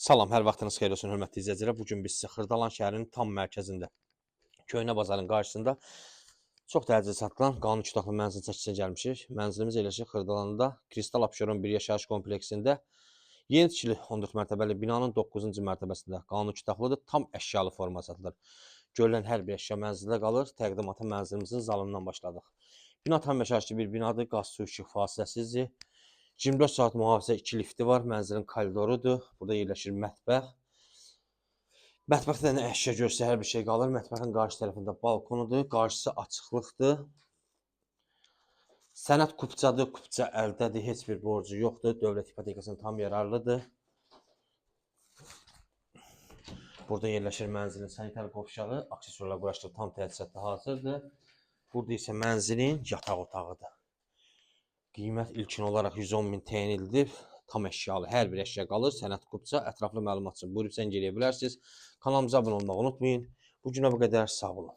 Salam, hər vaxtınız xeyir olsun, hörmətli izləyicilər. Bu gün biz sizə Xırdalan şəhərinin tam mərkəzində, Köhnə bazarın qarşısında çox dərəcədə satılan qanun kitablı mənzil çəkisinə gəlmişik. Mənzilimiz yerləşir Xırdalanda, Kristal Abşeron bir yaşayış kompleksində. Yeni tikili 14 mərtəbəli binanın 9-cu mərtəbəsində qanun kitablıdır, tam əşyalı forma satılır. Görülən hər bir əşya mənzildə qalır. Təqdimata mənzilimizin zalından başladıq. Bina tam yaşayışlı bir binadır, qaz, su, işıq fasiləsizdir. 24 saat mühafizə 2 lifti var, mənzilin koridorudur. Burada yerləşir mətbəx. Mətbəxdə nə əşya görsə hər bir şey qalır. Mətbəxin qarşı tərəfində balkonudur, qarşısı açıqlıqdır. Sənəd kupçadır, kupça əldədir, heç bir borcu yoxdur. Dövlət ipotekasının tam yararlıdır. Burada yerləşir mənzilin sanitar qovşağı, aksesuarlar quraşdırılıb tam təchizatda hazırdır. Burada isə mənzilin yataq otağıdır. Qiymət ilkin olaraq 110 min təyin edilib. Tam əşyalı, hər bir əşya qalır. Sənəd kupça, ətraflı məlumat üçün buyurub zəng eləyə bilərsiniz. Kanalımıza abunə olmağı unutmayın. Bu günə bu qədər, sağ olun.